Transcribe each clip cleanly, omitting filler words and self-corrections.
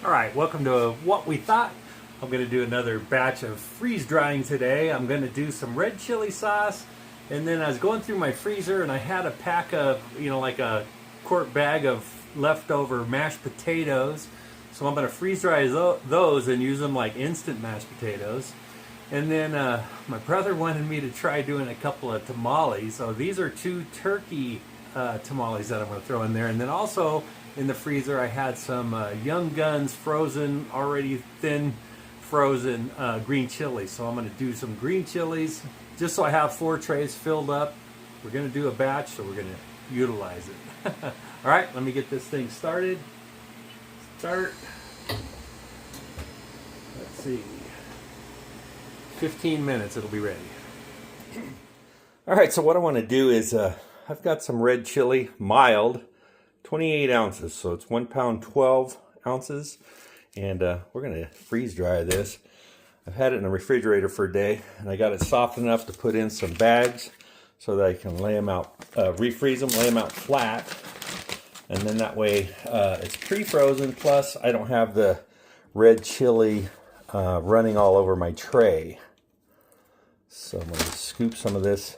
All right, welcome to What We Thought. I'm going to do another batch of freeze drying today. I'm going to do some red chili sauce, and then I was going through my freezer and I had a pack of, like a quart bag of leftover mashed potatoes. So I'm going to freeze dry those and use them like instant mashed potatoes. And then my brother wanted me to try doing a couple of tamales. So these are two turkey tamales that I'm going to throw in there. And then also in the freezer I had some Young Guns frozen, already thin frozen green chilies. So I'm going to do some green chilies just so I have 4 trays filled up. We're going to do a batch, so we're going to utilize it. All right, let me get this thing started. Start. Let's see. 15 minutes, it'll be ready. All right, so what I want to do is I've got some red chili, mild, 28 ounces. So it's 1 pound, 12 ounces. And we're going to freeze dry this. I've had it in the refrigerator for a day, and I got it soft enough to put in some bags so that I can lay them out, refreeze them, lay them out flat. And then that way it's pre-frozen, plus I don't have the red chili running all over my tray. So I'm going to scoop some of this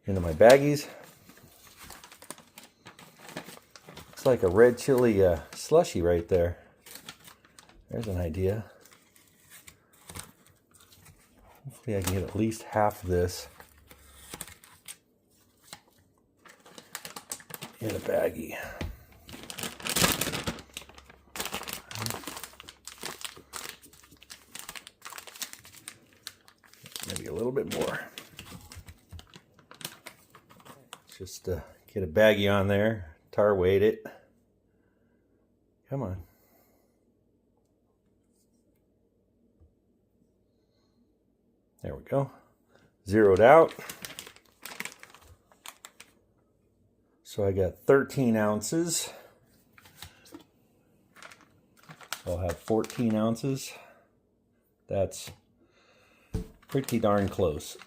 into my baggies. It's like a red chili slushy right there. There's an idea. Hopefully I can get at least half of this in a baggie. Maybe a little bit more. Just get a baggie on there, tar weight it. Come on. There we go. Zeroed out. So I got 13 ounces. I'll have 14 ounces. That's pretty darn close.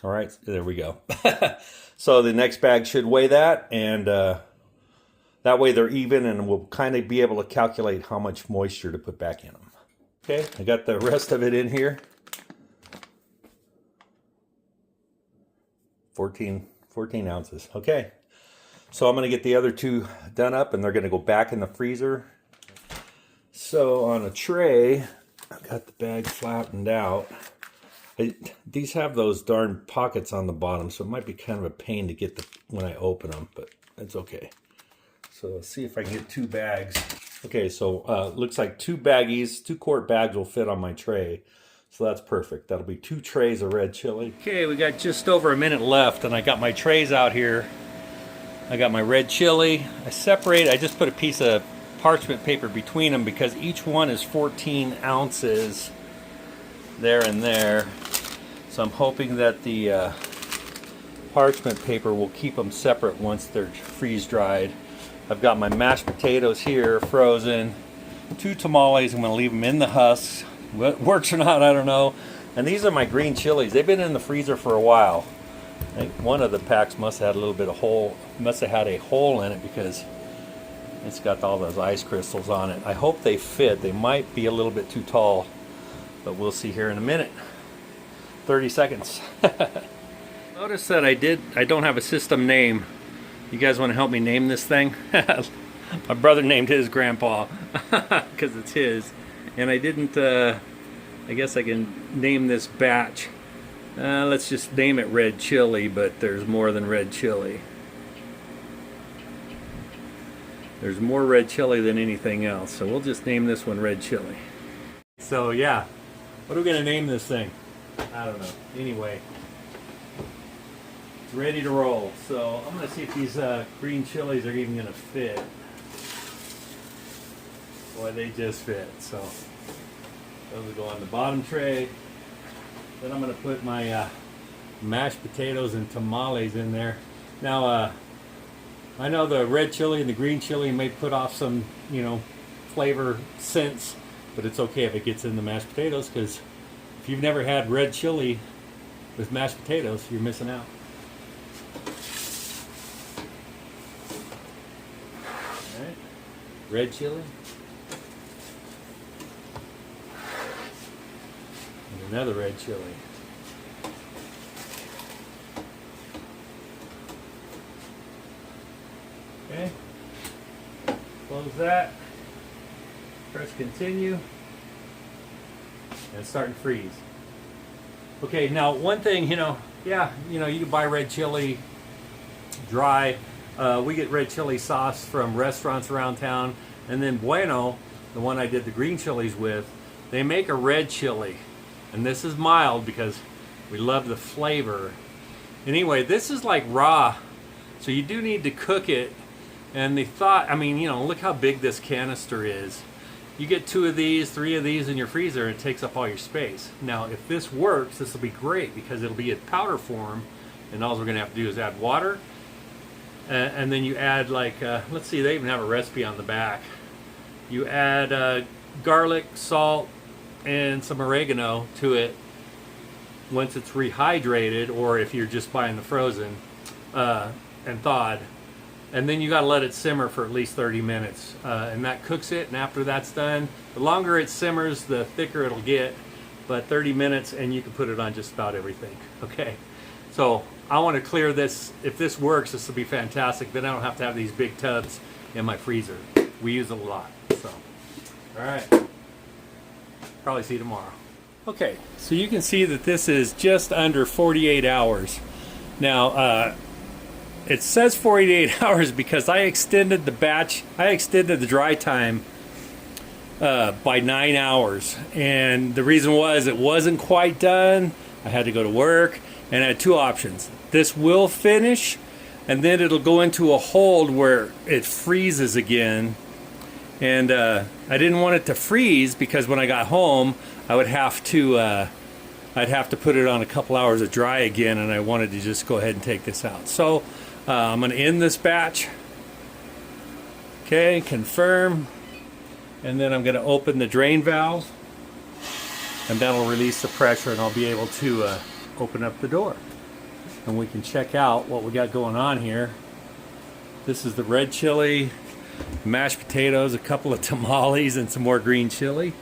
All right, there we go. So the next bag should weigh that, and that way they're even, and we'll kind of be able to calculate how much moisture to put back in them. Okay, I got the rest of it in here. 14 ounces. Okay, so I'm going to get the other 2 done up, and they're going to go back in the freezer. So on a tray, I've got the bag flattened out. These have those darn pockets on the bottom, so it might be kind of a pain to get when I open them, but it's okay. So let's see if I can get 2 bags. Okay, so looks like 2 baggies, 2 quart bags will fit on my tray. So that's perfect. That'll be 2 trays of red chili. Okay, we got just over a minute left, and I got my trays out here. I got my red chili. I just put a piece of parchment paper between them because each one is 14 ounces there and there. So I'm hoping that the parchment paper will keep them separate once they're freeze dried. I've got my mashed potatoes here, frozen. 2 tamales, I'm going to leave them in the husks. What works or not, I don't know. And these are my green chilies. They've been in the freezer for a while. I think one of the packs must have had a little bit of hole, must have had a hole in it because it's got all those ice crystals on it. I hope they fit. They might be a little bit too tall, but we'll see here in a minute. 30 seconds. Notice that I don't have a system name. You guys want to help me name this thing? My brother named his grandpa because it's his. And I didn't, I guess I can name this batch. Let's just name it red chili, but there's more than red chili. There's more red chili than anything else, so we'll just name this one red chili. So yeah, what are we gonna name this thing? I don't know. Anyway, it's ready to roll. So I'm gonna see if these green chilies are even gonna fit. Boy, they just fit. So those will go on the bottom tray. Then I'm gonna put my mashed potatoes and tamales in there. Now, I know the red chili and the green chili may put off some, flavor scents, but it's okay if it gets in the mashed potatoes, because if you've never had red chili with mashed potatoes, you're missing out. All right, red chili. Another red chili. Okay. Close that. Press continue. And it's starting to freeze. Okay, now one thing, you know, you can buy red chili dry. We get red chili sauce from restaurants around town. And then Bueno, the one I did the green chilies with, they make a red chili. And this is mild because we love the flavor. Anyway, this is like raw. So you do need to cook it. And they thought, I mean, you know, look how big this canister is. You get 2 of these, 3 of these in your freezer, and it takes up all your space. Now, if this works, this will be great because it'll be in powder form, and all we're going to have to do is add water, and then you add, like, let's see, they even have a recipe on the back. You add garlic, salt, and some oregano to it once it's rehydrated, or if you're just buying the frozen and thawed. And then you got to let it simmer for at least 30 minutes. And that cooks it, and after that's done, the longer it simmers, the thicker it'll get. But 30 minutes, and you can put it on just about everything. Okay, so I want to clear this. If this works, this will be fantastic. Then I don't have to have these big tubs in my freezer. We use it a lot. So, all right. Probably see you tomorrow. Okay, so you can see that this is just under 48 hours. Now, it says 48 hours because I extended the dry time by 9 hours. And the reason was it wasn't quite done. I had to go to work, and I had 2 options. This will finish, and then it'll go into a hold where it freezes again. And I didn't want it to freeze because when I got home, I would have to I'd have to put it on a couple hours of dry again, and I wanted to just go ahead and take this out. So I'm going to end this batch. Okay, confirm. And then I'm going to open the drain valve, and that'll release the pressure, and I'll be able to open up the door. And we can check out what we got going on here. This is the red chili, mashed potatoes, a couple of tamales, and some more green chili.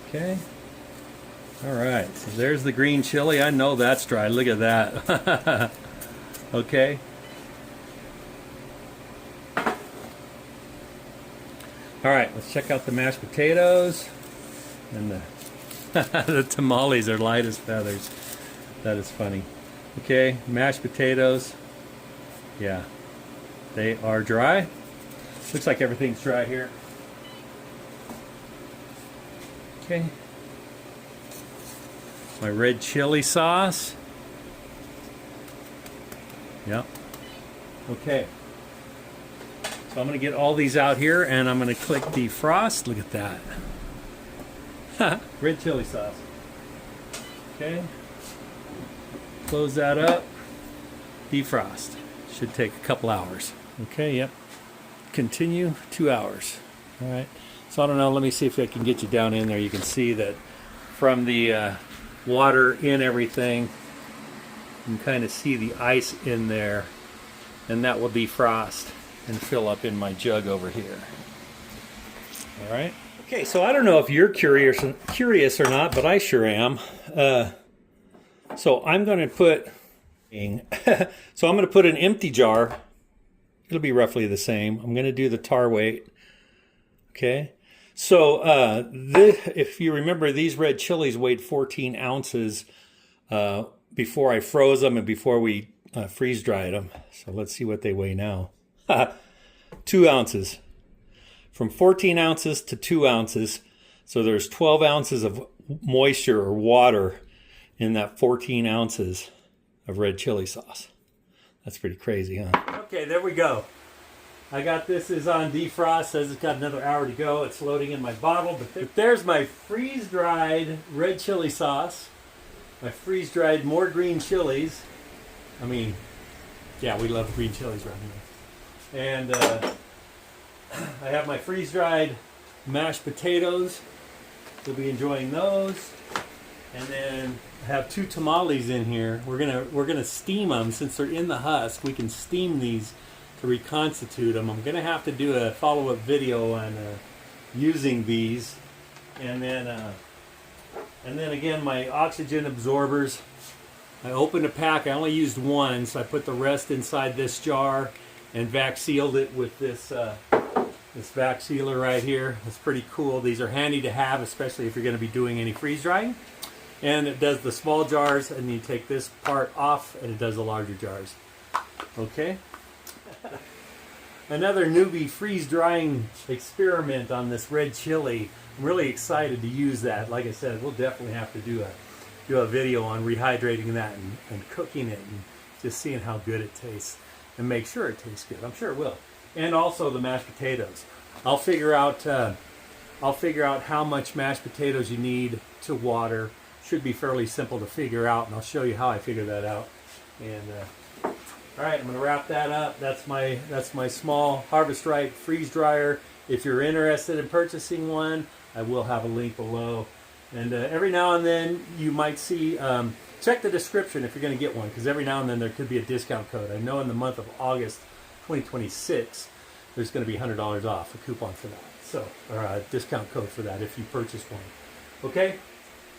Okay. All right, so there's the green chili. I know that's dry. Look at that. Okay. All right, let's check out the mashed potatoes. And the tamales are light as feathers. That is funny. Okay, mashed potatoes. Yeah, they are dry. Looks like everything's dry here. Okay. My red chili sauce. Yep. Okay. So I'm going to get all these out here, and I'm going to click defrost. Look at that. Red chili sauce. Okay. Close that up. Defrost. Should take a couple hours. Okay, yep. Continue 2 hours. All right. So I don't know. Let me see if I can get you down in there. You can see that from the water in everything, you can kind of see the ice in there, and that will defrost and fill up in my jug over here. All right. Okay, so I don't know if you're curious or not, but I sure am. So I'm going to put an empty jar. It'll be roughly the same. I'm going to do the tar weight. Okay. So if you remember, these red chilies weighed 14 ounces before I froze them and before we freeze dried them. So let's see what they weigh now. 2 ounces. From 14 ounces to 2 ounces. So there's 12 ounces of moisture or water in that 14 ounces of red chili sauce. That's pretty crazy, huh? Okay, there we go. I got this is on defrost. Says it's got another hour to go. It's loading in my bottle. But there's my freeze-dried red chili sauce. My freeze-dried more green chilies. I mean, yeah, we love green chilies around here. And I have my freeze-dried mashed potatoes. You'll be enjoying those. And then I have 2 tamales in here. We're gonna steam them since they're in the husk. We can steam these to reconstitute them. I'm gonna have to do a follow-up video on using these. And then And then again, my oxygen absorbers. I opened a pack. I only used one, so I put the rest inside this jar and vac sealed it with this this vac sealer right here. It's pretty cool. These are handy to have, especially if you're going to be doing any freeze drying. And it does the small jars, and you take this part off, and it does the larger jars. Okay. Another newbie freeze drying experiment on this red chili. I'm really excited to use that. Like I said, we'll definitely have to do a video on rehydrating that and cooking it and just seeing how good it tastes and make sure it tastes good. I'm sure it will. And also the mashed potatoes. I'll figure out how much mashed potatoes you need to water. Should be fairly simple to figure out, and I'll show you how I figure that out. And all right, I'm going to wrap that up. That's my small Harvest Right freeze dryer. If you're interested in purchasing one, I will have a link below. And every now and then you might see, check the description if you're going to get one, because every now and then there could be a discount code. I know in the month of August 2026, there's going to be $100 off, a coupon for that. So, or a discount code for that if you purchase one. Okay?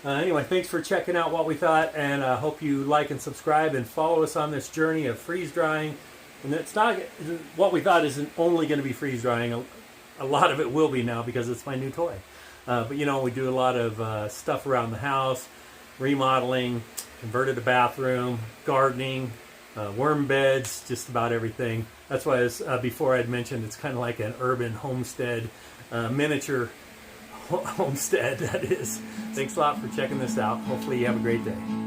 Anyway, thanks for checking out what we thought, and I hope you like and subscribe and follow us on this journey of freeze drying. And it's not, what we thought isn't only going to be freeze drying. A lot of it will be now because it's my new toy. But you know, we do a lot of stuff around the house, remodeling, converted a bathroom, gardening, worm beds, just about everything. That's why, before I'd mentioned, it's kind of like an urban homestead, miniature homestead, that is. Thanks a lot for checking this out. Hopefully you have a great day.